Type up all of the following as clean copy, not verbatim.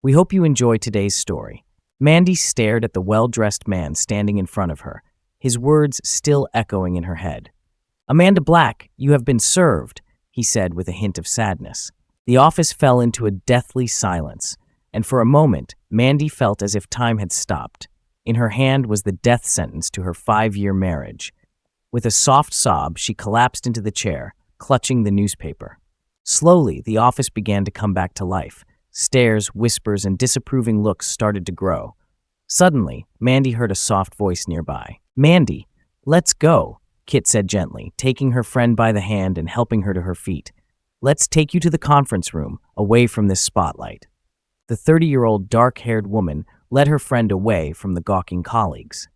We hope you enjoy today's story. Mandy stared at the well-dressed man standing in front of her, his words still echoing in her head. "Amanda Black, you have been served," he said with a hint of sadness. The office fell into a deathly silence, and for a moment, Mandy felt as if time had stopped. In her hand was the death sentence to her 5-year marriage. With a soft sob, she collapsed into the chair, clutching the newspaper. Slowly, the office began to come back to life. Stares, whispers, and disapproving looks started to grow. Suddenly, Mandy heard a soft voice nearby. "Mandy, let's go," Kit said gently, taking her friend by the hand and helping her to her feet. "Let's take you to the conference room, away from this spotlight." The 30-year-old dark-haired woman led her friend away from the gawking colleagues.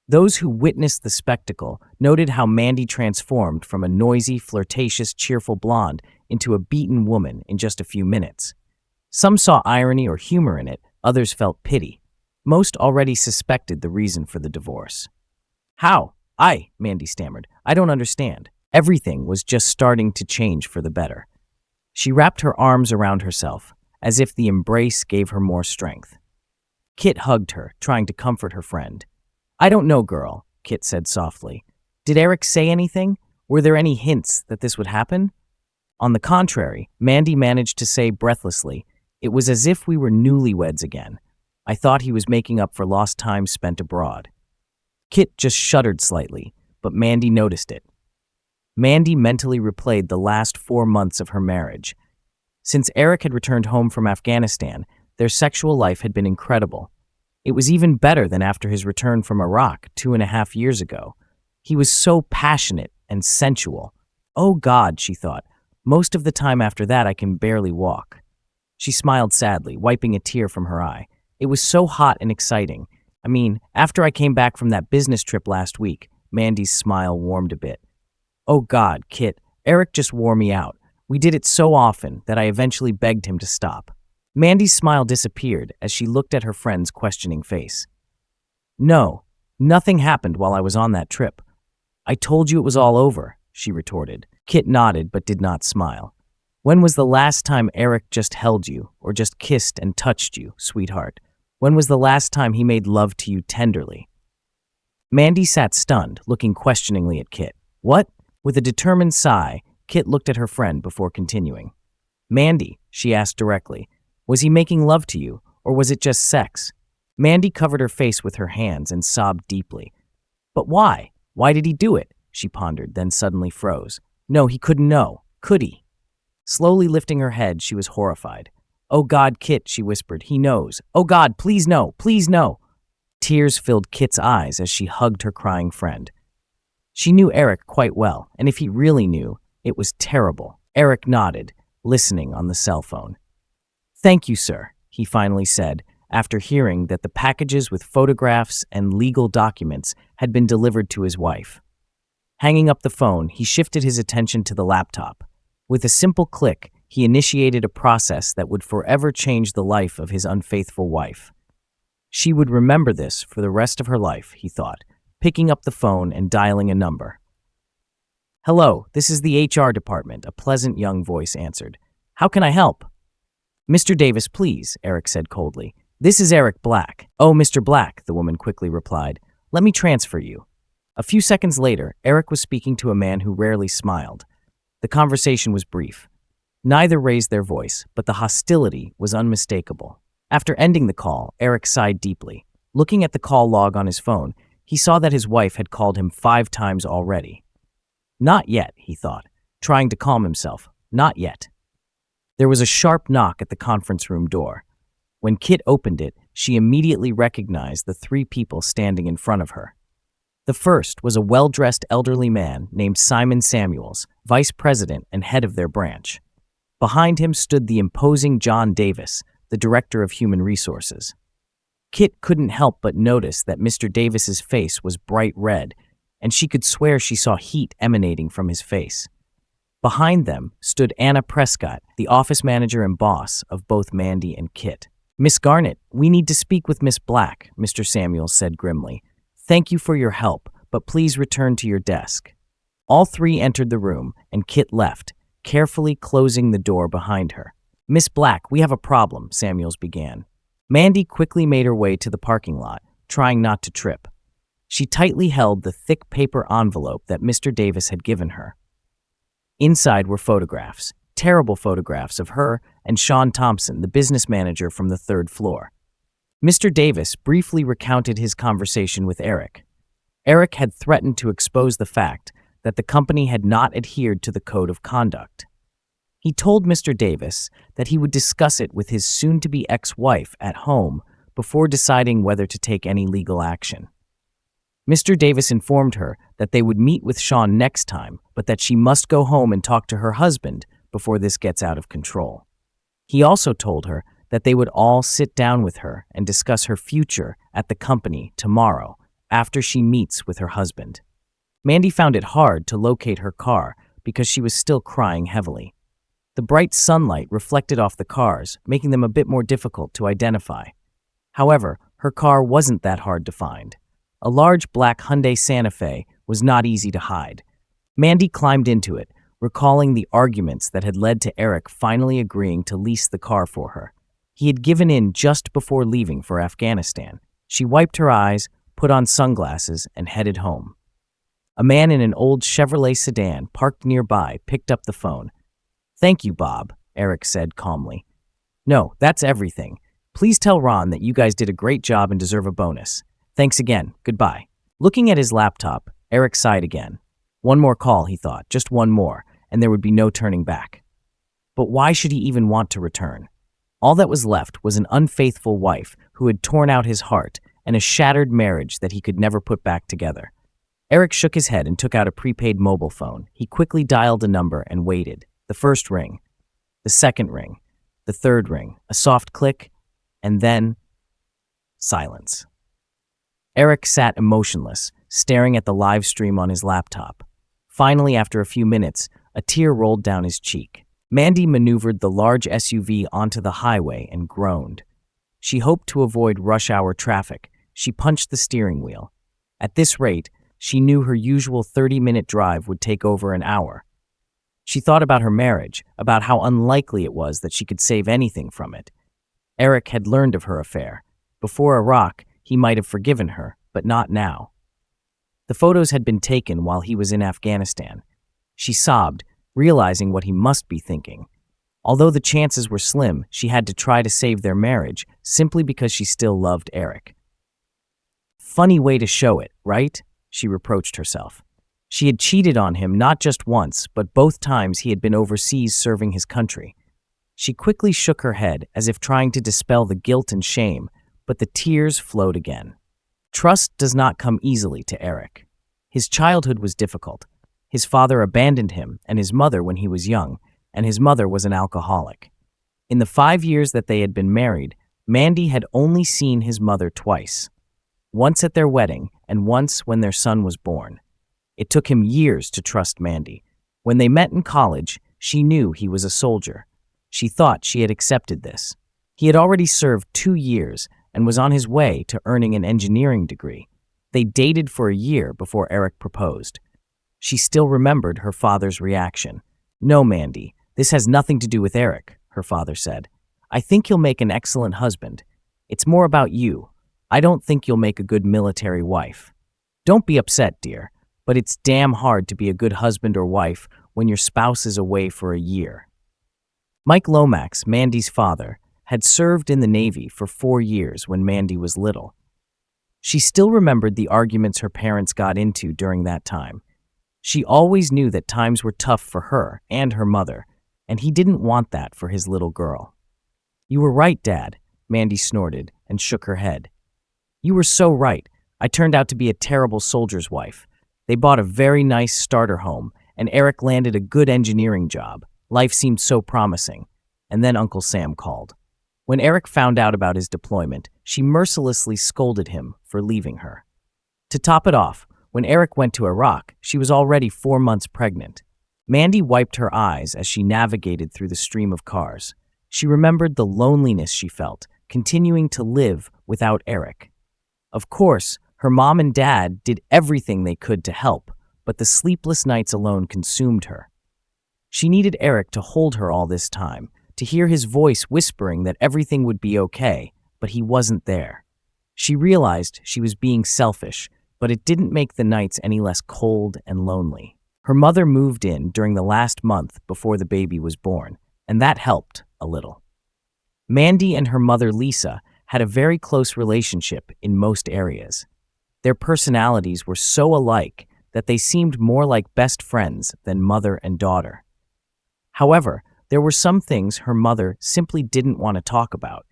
Those who witnessed the spectacle noted how Mandy transformed from a noisy, flirtatious, cheerful blonde into a beaten woman in just a few minutes. Some saw irony or humor in it, others felt pity. Most already suspected the reason for the divorce. "How? Mandy stammered. "I don't understand." Everything was just starting to change for the better. She wrapped her arms around herself, as if the embrace gave her more strength. Kit hugged her, trying to comfort her friend. "I don't know, girl," Kit said softly. "Did Eric say anything? Were there any hints that this would happen?" On the contrary, Mandy managed to say breathlessly, "It was as if we were newlyweds again. I thought he was making up for lost time spent abroad." Kit just shuddered slightly, but Mandy noticed it. Mandy mentally replayed the last 4 months of her marriage. Since Eric had returned home from Afghanistan, their sexual life had been incredible. It was even better than after his return from Iraq 2.5 years ago. He was so passionate and sensual. "Oh God," she thought, "most of the time after that I can barely walk." She smiled sadly, wiping a tear from her eye. "It was so hot and exciting. I mean, after I came back from that business trip last week," Mandy's smile warmed a bit. "Oh God, Kit, Eric just wore me out. We did it so often that I eventually begged him to stop." Mandy's smile disappeared as she looked at her friend's questioning face. "No, nothing happened while I was on that trip. I told you it was all over," she retorted. Kit nodded but did not smile. "When was the last time Eric just held you, or just kissed and touched you, sweetheart? When was the last time he made love to you tenderly?" Mandy sat stunned, looking questioningly at Kit. "What?" With a determined sigh, Kit looked at her friend before continuing. "Mandy," she asked directly, "was he making love to you, or was it just sex?" Mandy covered her face with her hands and sobbed deeply. "But why? Why did he do it?" she pondered, then suddenly froze. No, he couldn't know. Could he? Slowly lifting her head, she was horrified. "Oh God, Kit," she whispered, "he knows. Oh God, please no, please no." Tears filled Kit's eyes as she hugged her crying friend. She knew Eric quite well, and if he really knew, it was terrible. Eric nodded, listening on the cell phone. "Thank you, sir," he finally said, after hearing that the packages with photographs and legal documents had been delivered to his wife. Hanging up the phone, he shifted his attention to the laptop. With a simple click, he initiated a process that would forever change the life of his unfaithful wife. She would remember this for the rest of her life, he thought, picking up the phone and dialing a number. "Hello, this is the HR department," a pleasant young voice answered. "How can I help?" "Mr. Davis, please," Eric said coldly. "This is Eric Black." "Oh, Mr. Black," the woman quickly replied. "Let me transfer you." A few seconds later, Eric was speaking to a man who rarely smiled. The conversation was brief. Neither raised their voice, but the hostility was unmistakable. After ending the call, Eric sighed deeply. Looking at the call log on his phone, he saw that his wife had called him 5 times already. Not yet, he thought, trying to calm himself. Not yet. There was a sharp knock at the conference room door. When Kit opened it, she immediately recognized the 3 people standing in front of her. The first was a well-dressed elderly man named Simon Samuels, vice president and head of their branch. Behind him stood the imposing John Davis, the director of human resources. Kit couldn't help but notice that Mr. Davis's face was bright red, and she could swear she saw heat emanating from his face. Behind them stood Anna Prescott, the office manager and boss of both Mandy and Kit. "Miss Garnett, we need to speak with Miss Black," Mr. Samuels said grimly. "Thank you for your help, but please return to your desk." All 3 entered the room, and Kit left, carefully closing the door behind her. "Miss Black, we have a problem," Samuels began. Mandy quickly made her way to the parking lot, trying not to trip. She tightly held the thick paper envelope that Mr. Davis had given her. Inside were photographs, terrible photographs of her and Sean Thompson, the business manager from the third floor. Mr. Davis briefly recounted his conversation with Eric. Eric had threatened to expose the fact that the company had not adhered to the code of conduct. He told Mr. Davis that he would discuss it with his soon-to-be ex-wife at home before deciding whether to take any legal action. Mr. Davis informed her that they would meet with Sean next time, but that she must go home and talk to her husband before this gets out of control. He also told her that they would all sit down with her and discuss her future at the company tomorrow after she meets with her husband. Mandy found it hard to locate her car because she was still crying heavily. The bright sunlight reflected off the cars, making them a bit more difficult to identify. However, her car wasn't that hard to find. A large black Hyundai Santa Fe was not easy to hide. Mandy climbed into it, recalling the arguments that had led to Eric finally agreeing to lease the car for her. He had given in just before leaving for Afghanistan. She wiped her eyes, put on sunglasses, and headed home. A man in an old Chevrolet sedan parked nearby picked up the phone. "Thank you, Bob," Eric said calmly. "No, that's everything. Please tell Ron that you guys did a great job and deserve a bonus. Thanks again. Goodbye." Looking at his laptop, Eric sighed again. One more call, he thought, just one more, and there would be no turning back. But why should he even want to return? All that was left was an unfaithful wife who had torn out his heart and a shattered marriage that he could never put back together. Eric shook his head and took out a prepaid mobile phone. He quickly dialed a number and waited. The first ring, the second ring, the third ring, a soft click, and then silence. Eric sat emotionless, staring at the live stream on his laptop. Finally, after a few minutes, a tear rolled down his cheek. Mandy maneuvered the large SUV onto the highway and groaned. She hoped to avoid rush-hour traffic. She punched the steering wheel. At this rate, she knew her usual 30-minute drive would take over an hour. She thought about her marriage, about how unlikely it was that she could save anything from it. Eric had learned of her affair. Before Iraq, he might have forgiven her, but not now. The photos had been taken while he was in Afghanistan. She sobbed, realizing what he must be thinking. Although the chances were slim, she had to try to save their marriage simply because she still loved Eric. Funny way to show it, right? She reproached herself. She had cheated on him not just once, but both times he had been overseas serving his country. She quickly shook her head as if trying to dispel the guilt and shame, but the tears flowed again. Trust does not come easily to Eric. His childhood was difficult. His father abandoned him and his mother when he was young, and his mother was an alcoholic. In the 5 years that they had been married, Mandy had only seen his mother twice. Once at their wedding and once when their son was born. It took him years to trust Mandy. When they met in college, she knew he was a soldier. She thought she had accepted this. He had already served 2 years and was on his way to earning an engineering degree. They dated for a year before Eric proposed. She still remembered her father's reaction. "No, Mandy, this has nothing to do with Eric," her father said. "I think he'll make an excellent husband. It's more about you. I don't think you'll make a good military wife. Don't be upset, dear, but it's damn hard to be a good husband or wife when your spouse is away for a year." Mike Lomax, Mandy's father, had served in the Navy for 4 years when Mandy was little. She still remembered the arguments her parents got into during that time. She always knew that times were tough for her and her mother, and he didn't want that for his little girl. "You were right, Dad," Mandy snorted and shook her head. "You were so right. I turned out to be a terrible soldier's wife. They bought a very nice starter home, and Eric landed a good engineering job. Life seemed so promising. And then Uncle Sam called. When Eric found out about his deployment, she mercilessly scolded him for leaving her. To top it off, when Eric went to Iraq, she was already 4 months pregnant. Mandy wiped her eyes as she navigated through the stream of cars. She remembered the loneliness she felt, continuing to live without Eric. Of course, her mom and dad did everything they could to help, but the sleepless nights alone consumed her. She needed Eric to hold her all this time, to to hear his voice whispering that everything would be okay, but he wasn't there. She realized she was being selfish, but it didn't make the nights any less cold and lonely. Her mother moved in during the last month before the baby was born, and that helped a little. Mandy and her mother Lisa had a very close relationship in most areas. Their personalities were so alike that they seemed more like best friends than mother and daughter. However, there were some things her mother simply didn't want to talk about.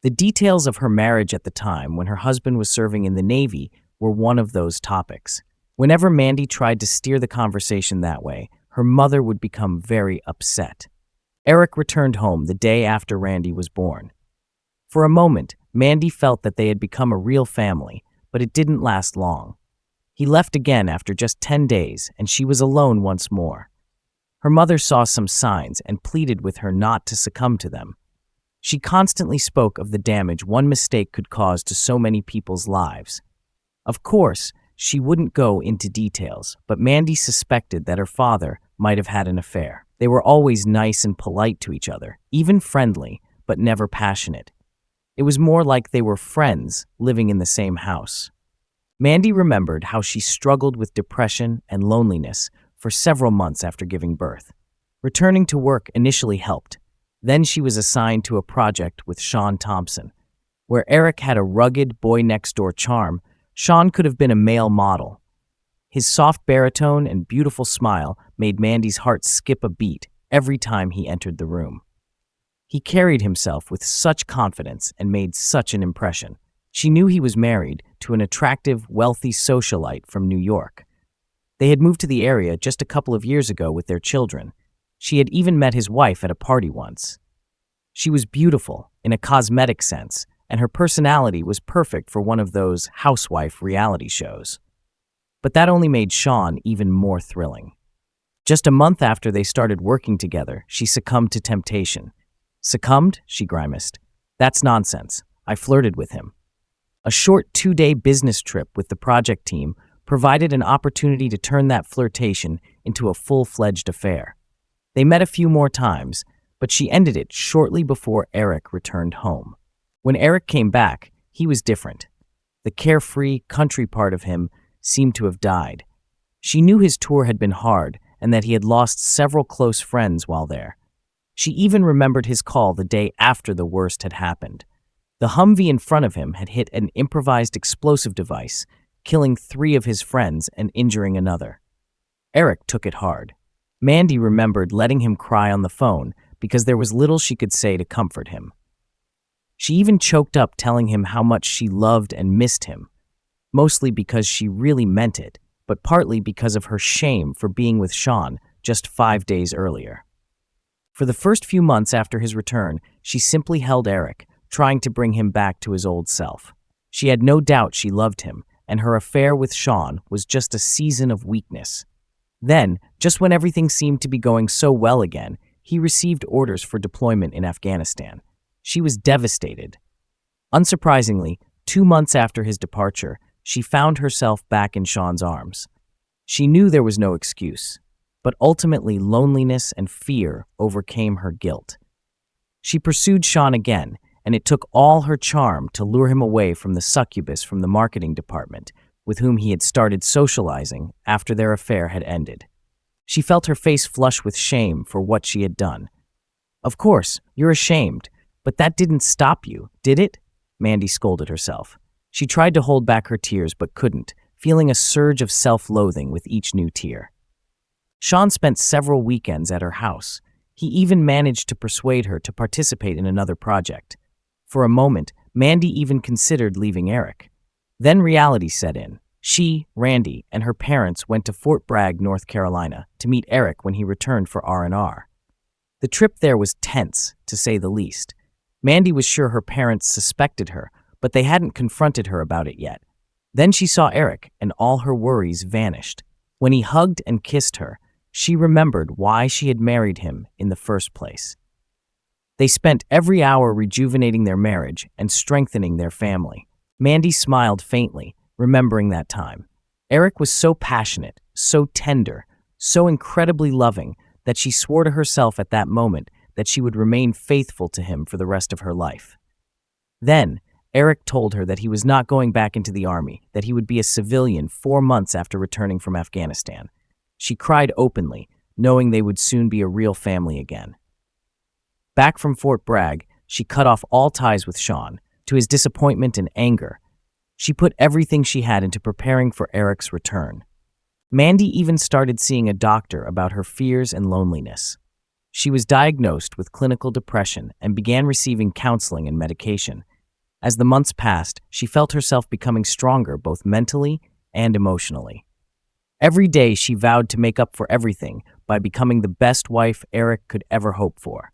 The details of her marriage at the time when her husband was serving in the Navy were one of those topics. Whenever Mandy tried to steer the conversation that way, her mother would become very upset. Eric returned home the day after Randy was born. For a moment, Mandy felt that they had become a real family, but it didn't last long. He left again after just 10 days, and she was alone once more. Her mother saw some signs and pleaded with her not to succumb to them. She constantly spoke of the damage one mistake could cause to so many people's lives. Of course, she wouldn't go into details, but Mandy suspected that her father might have had an affair. They were always nice and polite to each other, even friendly, but never passionate. It was more like they were friends living in the same house. Mandy remembered how she struggled with depression and loneliness for several months after giving birth. Returning to work initially helped. Then she was assigned to a project with Sean Thompson. Where Eric had a rugged boy-next-door charm, Sean could have been a male model. His soft baritone and beautiful smile made Mandy's heart skip a beat every time he entered the room. He carried himself with such confidence and made such an impression. She knew he was married to an attractive, wealthy socialite from New York. They had moved to the area just a couple of years ago with their children. She had even met his wife at a party once. She was beautiful in a cosmetic sense, and her personality was perfect for one of those housewife reality shows. But that only made Sean even more thrilling. Just a month after they started working together, she succumbed to temptation. Succumbed? She grimaced. That's nonsense. I flirted with him. A short 2-day business trip with the project team provided an opportunity to turn that flirtation into a full-fledged affair. They met a few more times, but she ended it shortly before Eric returned home. When Eric came back, he was different. The carefree, country part of him seemed to have died. She knew his tour had been hard and that he had lost several close friends while there. She even remembered his call the day after the worst had happened. The Humvee in front of him had hit an improvised explosive device, killing 3 of his friends and injuring another. Eric took it hard. Mandy remembered letting him cry on the phone because there was little she could say to comfort him. She even choked up telling him how much she loved and missed him, mostly because she really meant it, but partly because of her shame for being with Sean just 5 days earlier. For the first few months after his return, she simply held Eric, trying to bring him back to his old self. She had no doubt she loved him, and her affair with Sean was just a season of weakness. Then, just when everything seemed to be going so well again, he received orders for deployment in Afghanistan. She was devastated. Unsurprisingly, 2 months after his departure, she found herself back in Sean's arms. She knew there was no excuse, but ultimately loneliness and fear overcame her guilt. She pursued Sean again, and it took all her charm to lure him away from the succubus from the marketing department, with whom he had started socializing after their affair had ended. She felt her face flush with shame for what she had done. Of course, you're ashamed, but that didn't stop you, did it? Mandy scolded herself. She tried to hold back her tears but couldn't, feeling a surge of self-loathing with each new tear. Sean spent several weekends at her house. He even managed to persuade her to participate in another project. For a moment, Mandy even considered leaving Eric. Then reality set in. She, Randy, and her parents went to Fort Bragg, North Carolina, to meet Eric when he returned for R&R. The trip there was tense, to say the least. Mandy was sure her parents suspected her, but they hadn't confronted her about it yet. Then she saw Eric, and all her worries vanished. When he hugged and kissed her, she remembered why she had married him in the first place. They spent every hour rejuvenating their marriage and strengthening their family. Mandy smiled faintly, remembering that time. Eric was so passionate, so tender, so incredibly loving that she swore to herself at that moment that she would remain faithful to him for the rest of her life. Then, Eric told her that he was not going back into the army, that he would be a civilian 4 months after returning from Afghanistan. She cried openly, knowing they would soon be a real family again. Back from Fort Bragg, she cut off all ties with Sean. To his disappointment and anger, she put everything she had into preparing for Eric's return. Mandy even started seeing a doctor about her fears and loneliness. She was diagnosed with clinical depression and began receiving counseling and medication. As the months passed, she felt herself becoming stronger both mentally and emotionally. Every day she vowed to make up for everything by becoming the best wife Eric could ever hope for.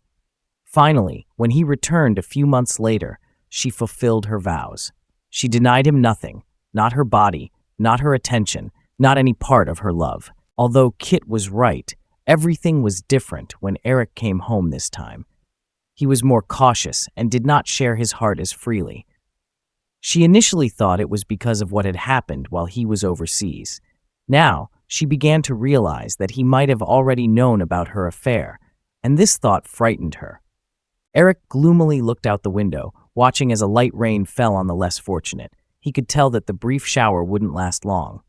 Finally, when he returned a few months later, she fulfilled her vows. She denied him nothing, not her body, not her attention, not any part of her love. Although Kit was right, everything was different when Eric came home this time. He was more cautious and did not share his heart as freely. She initially thought it was because of what had happened while he was overseas. Now, she began to realize that he might have already known about her affair, and this thought frightened her. Eric gloomily looked out the window, watching as a light rain fell on the less fortunate. He could tell that the brief shower wouldn't last long.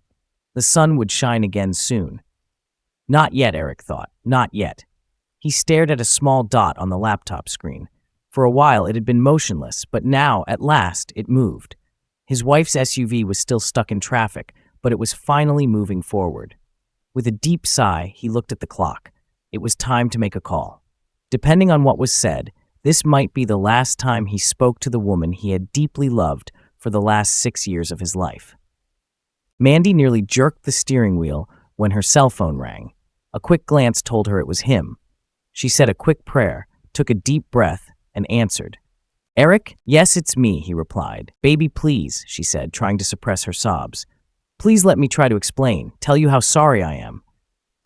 The sun would shine again soon. Not yet, Eric thought. Not yet. He stared at a small dot on the laptop screen. For a while it had been motionless, but now, at last, it moved. His wife's SUV was still stuck in traffic, but it was finally moving forward. With a deep sigh, he looked at the clock. It was time to make a call. Depending on what was said, this might be the last time he spoke to the woman he had deeply loved for the last 6 years of his life. Mandy nearly jerked the steering wheel when her cell phone rang. A quick glance told her it was him. She said a quick prayer, took a deep breath, and answered. "Eric? Yes, it's me," he replied. "Baby, please," she said, trying to suppress her sobs. "Please let me try to explain, tell you how sorry I am."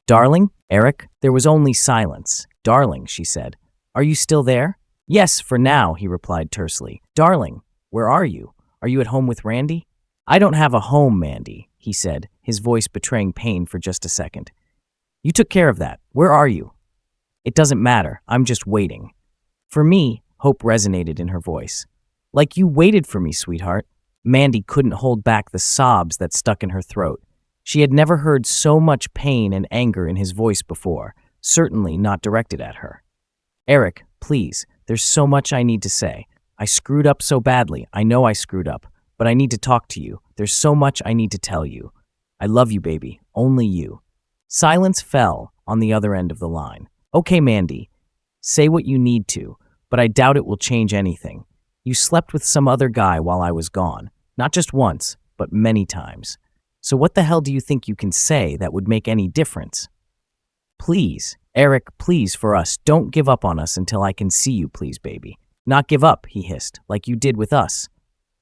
"Darling?" "Eric?" There was only silence. "Darling," she said. "Are you still there?" "Yes, for now," he replied tersely. "Darling, where are you? Are you at home with Randy?" "I don't have a home, Mandy," he said, his voice betraying pain for just a second. "You took care of that. Where are you?" "It doesn't matter. I'm just waiting." For me, hope resonated in her voice. "Like you waited for me, sweetheart." Mandy couldn't hold back the sobs that stuck in her throat. She had never heard so much pain and anger in his voice before, certainly not directed at her. "Eric, please, there's so much I need to say. I screwed up so badly. I know I screwed up, but I need to talk to you. There's so much I need to tell you. I love you, baby. Only you." Silence fell on the other end of the line. "Okay, Mandy, say what you need to, but I doubt it will change anything. You slept with some other guy while I was gone. Not just once, but many times. So what the hell do you think you can say that would make any difference? Please, Eric, please, for us, don't give up on us until I can see you, please, baby." "Not give up," he hissed, "like you did with us."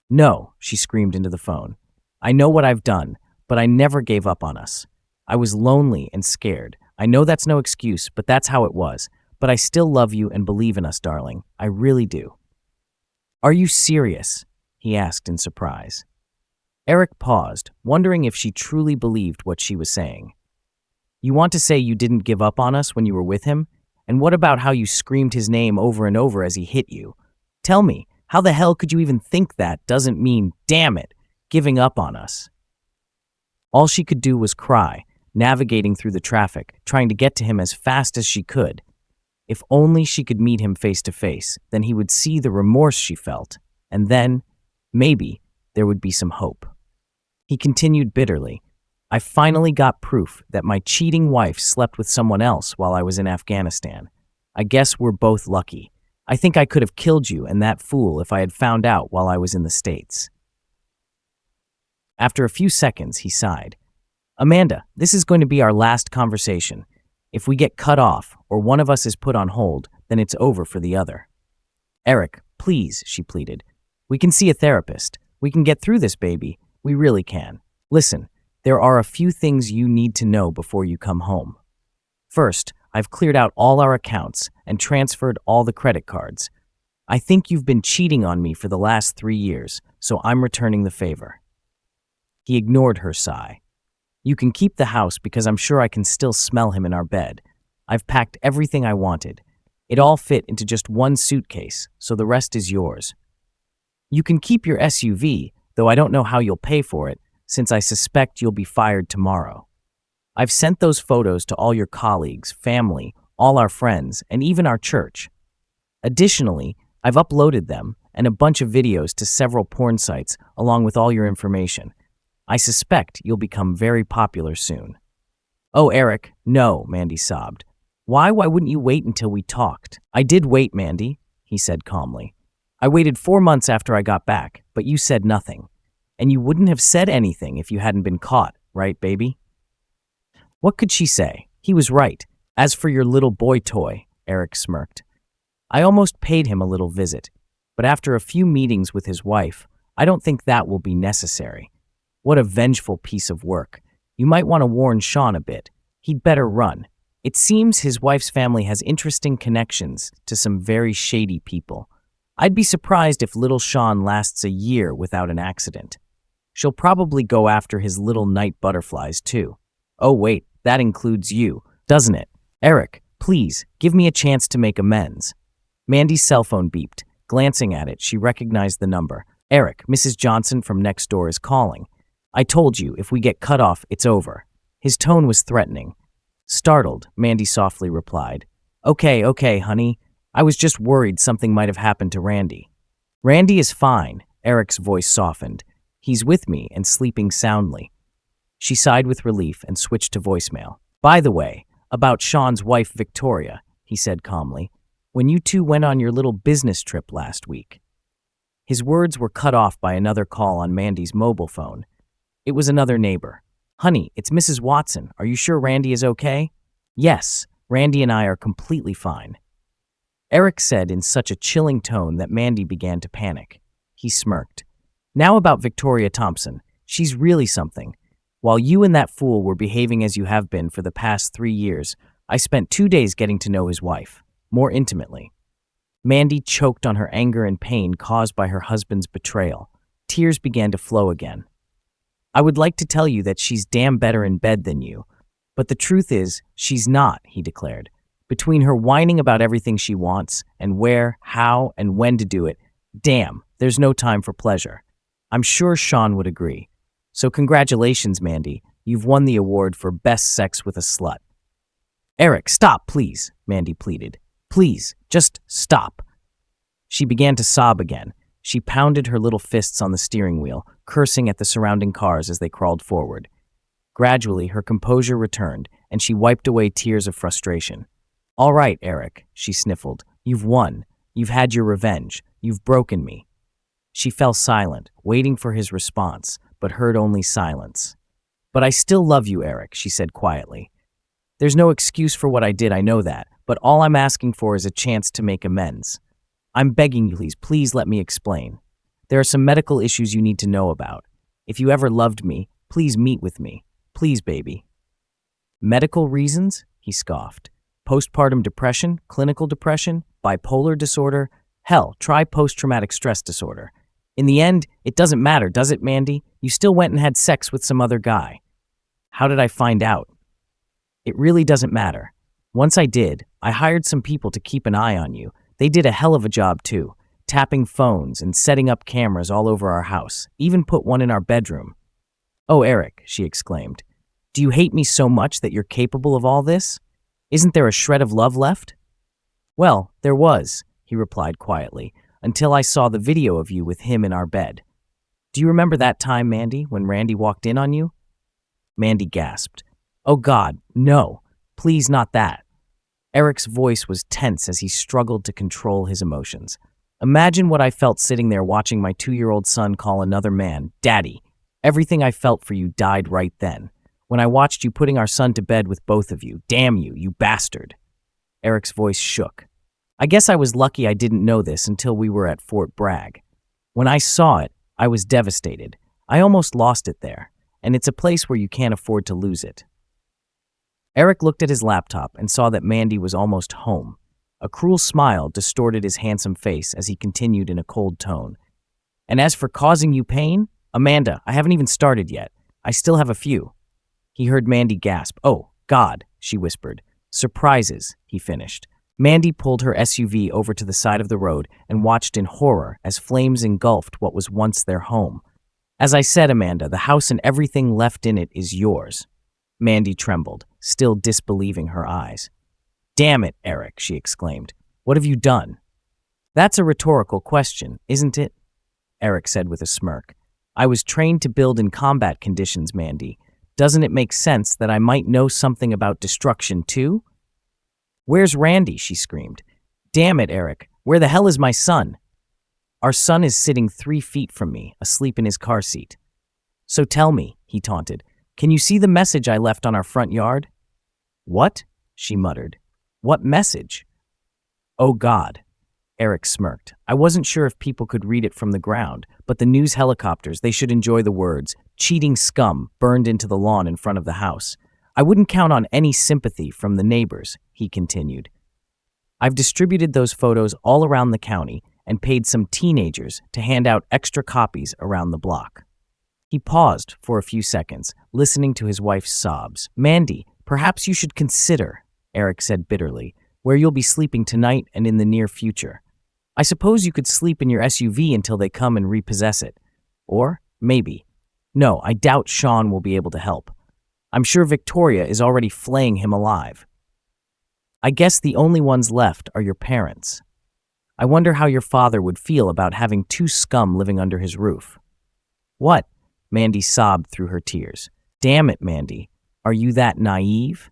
"No," she screamed into the phone. "I know what I've done, but I never gave up on us. I was lonely and scared. I know that's no excuse, but that's how it was. But I still love you and believe in us, darling. I really do." "Are you serious?" he asked in surprise. Eric paused, wondering if she truly believed what she was saying. "You want to say you didn't give up on us when you were with him? And what about how you screamed his name over and over as he hit you? Tell me, how the hell could you even think that doesn't mean, damn it, giving up on us?" All she could do was cry, navigating through the traffic, trying to get to him as fast as she could. If only she could meet him face to face, then he would see the remorse she felt, and then, maybe, there would be some hope. He continued bitterly, "I finally got proof that my cheating wife slept with someone else while I was in Afghanistan. I guess we're both lucky. I think I could have killed you and that fool if I had found out while I was in the States." After a few seconds, he sighed. "Amanda, this is going to be our last conversation. If we get cut off, or one of us is put on hold, then it's over for the other." "Eric, please," she pleaded. "We can see a therapist. We can get through this, baby. We really can. Listen, there are a few things you need to know before you come home. First, I've cleared out all our accounts and transferred all the credit cards. I think you've been cheating on me for the last 3 years, so I'm returning the favor." He ignored her sigh. "You can keep the house because I'm sure I can still smell him in our bed. I've packed everything I wanted. It all fit into just one suitcase, so the rest is yours. You can keep your SUV, though I don't know how you'll pay for it, since I suspect you'll be fired tomorrow. I've sent those photos to all your colleagues, family, all our friends, and even our church. Additionally, I've uploaded them and a bunch of videos to several porn sites along with all your information. I suspect you'll become very popular soon. Oh, Eric, no, Mandy sobbed. Why wouldn't you wait until we talked? I did wait, Mandy, he said calmly. I waited 4 months after I got back, but you said nothing. And you wouldn't have said anything if you hadn't been caught, right, baby? What could she say? He was right. As for your little boy toy, Eric smirked. I almost paid him a little visit, but after a few meetings with his wife, I don't think that will be necessary. What a vengeful piece of work. You might want to warn Sean a bit. He'd better run. It seems his wife's family has interesting connections to some very shady people. I'd be surprised if little Sean lasts a year without an accident. She'll probably go after his little night butterflies, too. Oh, wait, that includes you, doesn't it? Eric, please, give me a chance to make amends. Mandy's cell phone beeped. Glancing at it, she recognized the number. Eric, Mrs. Johnson from next door is calling. I told you, if we get cut off, it's over. His tone was threatening. Startled, Mandy softly replied. Okay, honey. I was just worried something might have happened to Randy. Randy is fine, Eric's voice softened. He's with me and sleeping soundly. She sighed with relief and switched to voicemail. By the way, about Sean's wife, Victoria, he said calmly, when you two went on your little business trip last week. His words were cut off by another call on Mandy's mobile phone. It was another neighbor. Honey, it's Mrs. Watson. Are you sure Randy is okay? Yes, Randy and I are completely fine. Eric said in such a chilling tone that Mandy began to panic. He smirked. Now about Victoria Thompson. She's really something. While you and that fool were behaving as you have been for the past 3 years, I spent 2 days getting to know his wife, more intimately. Mandy choked on her anger and pain caused by her husband's betrayal. Tears began to flow again. I would like to tell you that she's damn better in bed than you, but the truth is, she's not, he declared. Between her whining about everything she wants, and where, how, and when to do it, damn, there's no time for pleasure. I'm sure Sean would agree. So congratulations, Mandy. You've won the award for Best Sex with a Slut. Eric, stop, please, Mandy pleaded. Please, just stop. She began to sob again. She pounded her little fists on the steering wheel, cursing at the surrounding cars as they crawled forward. Gradually, her composure returned, and she wiped away tears of frustration. All right, Eric, she sniffled. You've won. You've had your revenge. You've broken me. She fell silent, waiting for his response, but heard only silence. But I still love you, Eric, she said quietly. There's no excuse for what I did, I know that, but all I'm asking for is a chance to make amends. I'm begging you, please let me explain. There are some medical issues you need to know about. If you ever loved me, please meet with me. Please, baby. Medical reasons? He scoffed. Postpartum depression, clinical depression, bipolar disorder, hell, try post-traumatic stress disorder. In the end, it doesn't matter, does it, Mandy? You still went and had sex with some other guy. How did I find out? It really doesn't matter. Once I did, I hired some people to keep an eye on you. They did a hell of a job too, tapping phones and setting up cameras all over our house, even put one in our bedroom. Oh, Eric, she exclaimed. Do you hate me so much that you're capable of all this? Isn't there a shred of love left? Well, there was, he replied quietly, until I saw the video of you with him in our bed. Do you remember that time, Mandy, when Randy walked in on you? Mandy gasped. Oh God, no, please not that. Eric's voice was tense as he struggled to control his emotions. Imagine what I felt sitting there watching my 2-year-old son call another man, Daddy. Everything I felt for you died right then. When I watched you putting our son to bed with both of you, damn you, you bastard. Eric's voice shook. I guess I was lucky I didn't know this until we were at Fort Bragg. When I saw it, I was devastated. I almost lost it there, and it's a place where you can't afford to lose it. Eric looked at his laptop and saw that Mandy was almost home. A cruel smile distorted his handsome face as he continued in a cold tone. And as for causing you pain, Amanda, I haven't even started yet. I still have a few. He heard Mandy gasp. Oh, God, she whispered. Surprises, he finished. Mandy pulled her SUV over to the side of the road and watched in horror as flames engulfed what was once their home. As I said, Amanda, the house and everything left in it is yours. Mandy trembled, still disbelieving her eyes. Damn it, Eric, she exclaimed. What have you done? That's a rhetorical question, isn't it? Eric said with a smirk. I was trained to build in combat conditions, Mandy. Doesn't it make sense that I might know something about destruction too? Where's Randy? She screamed. Damn it, Eric. Where the hell is my son? Our son is sitting 3 feet from me, asleep in his car seat. So tell me, he taunted, can you see the message I left on our front yard? What? She muttered. What message? Oh God. Eric smirked. I wasn't sure if people could read it from the ground, but the news helicopters, they should enjoy the words, cheating scum, burned into the lawn in front of the house. I wouldn't count on any sympathy from the neighbors, he continued. I've distributed those photos all around the county and paid some teenagers to hand out extra copies around the block. He paused for a few seconds, listening to his wife's sobs. Mandy, perhaps you should consider, Eric said bitterly, where you'll be sleeping tonight and in the near future. I suppose you could sleep in your SUV until they come and repossess it. Or, maybe. No, I doubt Sean will be able to help. I'm sure Victoria is already flaying him alive. I guess the only ones left are your parents. I wonder how your father would feel about having 2 scum living under his roof. What? Mandy sobbed through her tears. Damn it, Mandy. Are you that naive?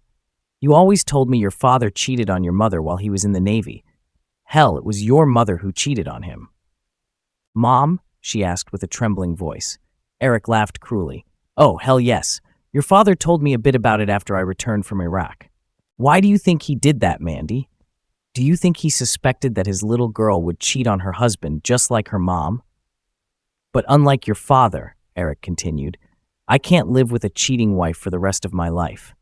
You always told me your father cheated on your mother while he was in the Navy. Hell, it was your mother who cheated on him. Mom? She asked with a trembling voice. Eric laughed cruelly. Oh, hell yes. Your father told me a bit about it after I returned from Iraq. Why do you think he did that, Mandy? Do you think he suspected that his little girl would cheat on her husband just like her mom? But unlike your father, Eric continued, I can't live with a cheating wife for the rest of my life.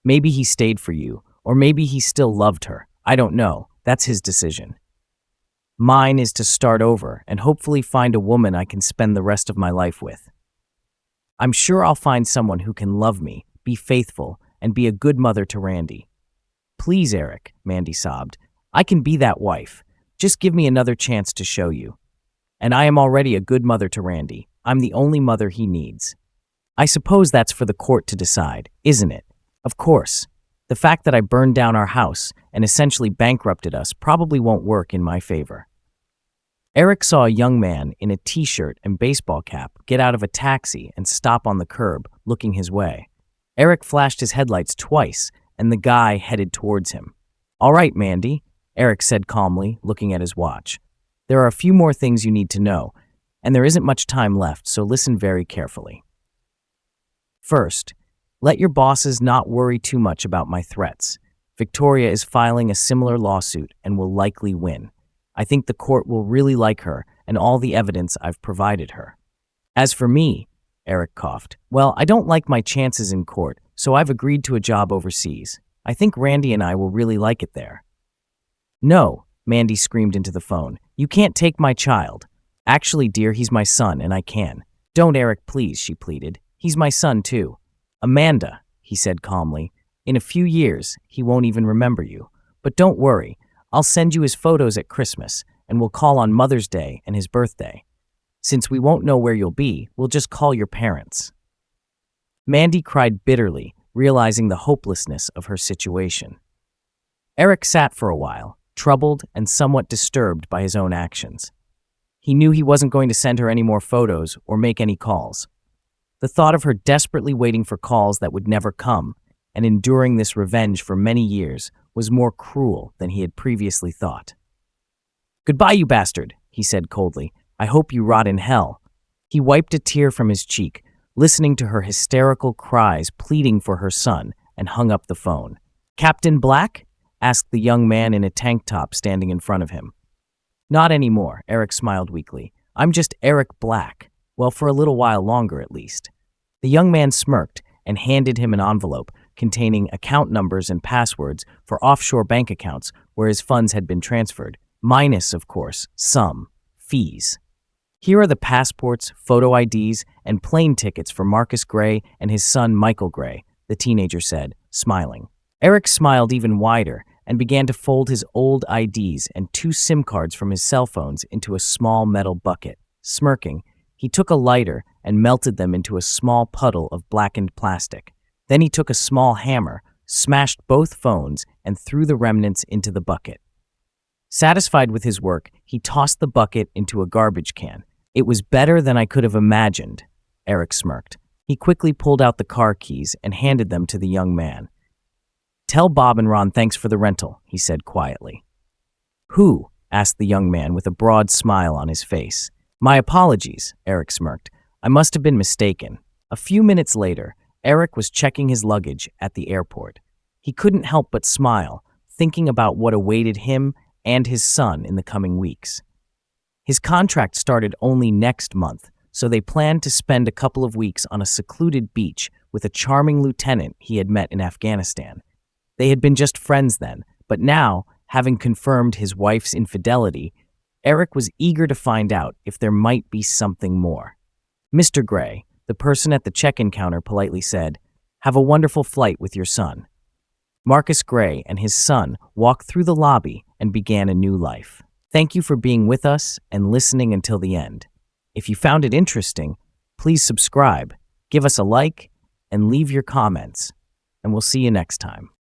Maybe he stayed for you, or maybe he still loved her. I don't know. That's his decision. Mine is to start over and hopefully find a woman I can spend the rest of my life with. I'm sure I'll find someone who can love me, be faithful, and be a good mother to Randy. Please, Eric, Mandy sobbed. I can be that wife. Just give me another chance to show you. And I am already a good mother to Randy. I'm the only mother he needs. I suppose that's for the court to decide, isn't it? Of course. The fact that I burned down our house and essentially bankrupted us probably won't work in my favor. Eric saw a young man in a t-shirt and baseball cap get out of a taxi and stop on the curb, looking his way. Eric flashed his headlights twice, and the guy headed towards him. All right, Mandy, Eric said calmly, looking at his watch. There are a few more things you need to know, and there isn't much time left, so listen very carefully. First, let your bosses not worry too much about my threats. Victoria is filing a similar lawsuit and will likely win. I think the court will really like her and all the evidence I've provided her. As for me, Eric coughed, well, I don't like my chances in court, so I've agreed to a job overseas. I think Randy and I will really like it there. No, Mandy screamed into the phone. You can't take my child. Actually, dear, he's my son and I can. Don't, Eric, please, she pleaded. He's my son, too. Amanda, he said calmly, in a few years, he won't even remember you. But don't worry, I'll send you his photos at Christmas, and we'll call on Mother's Day and his birthday. Since we won't know where you'll be, we'll just call your parents. Mandy cried bitterly, realizing the hopelessness of her situation. Eric sat for a while, troubled and somewhat disturbed by his own actions. He knew he wasn't going to send her any more photos or make any calls. The thought of her desperately waiting for calls that would never come and enduring this revenge for many years was more cruel than he had previously thought. Goodbye, you bastard, he said coldly. I hope you rot in hell. He wiped a tear from his cheek, listening to her hysterical cries pleading for her son, and hung up the phone. Captain Black? Asked the young man in a tank top standing in front of him. Not anymore, Eric smiled weakly. I'm just Eric Black. Well, for a little while longer, at least. The young man smirked and handed him an envelope containing account numbers and passwords for offshore bank accounts where his funds had been transferred, minus, of course, some fees. Here are the passports, photo IDs, and plane tickets for Marcus Gray and his son Michael Gray, the teenager said, smiling. Eric smiled even wider and began to fold his old IDs and 2 SIM cards from his cell phones into a small metal bucket. Smirking, he took a lighter and melted them into a small puddle of blackened plastic. Then he took a small hammer, smashed both phones, and threw the remnants into the bucket. Satisfied with his work, he tossed the bucket into a garbage can. "It was better than I could have imagined," Eric smirked. He quickly pulled out the car keys and handed them to the young man. "Tell Bob and Ron thanks for the rental," he said quietly. "Who?" asked the young man with a broad smile on his face. "My apologies," Eric smirked. "I must have been mistaken." A few minutes later, Eric was checking his luggage at the airport. He couldn't help but smile, thinking about what awaited him and his son in the coming weeks. His contract started only next month, so they planned to spend a couple of weeks on a secluded beach with a charming lieutenant he had met in Afghanistan. They had been just friends then, but now, having confirmed his wife's infidelity, Eric was eager to find out if there might be something more. "Mr. Gray," the person at the check-in counter politely said, "have a wonderful flight with your son." Marcus Gray and his son walked through the lobby and began a new life. Thank you for being with us and listening until the end. If you found it interesting, please subscribe, give us a like, and leave your comments, and we'll see you next time.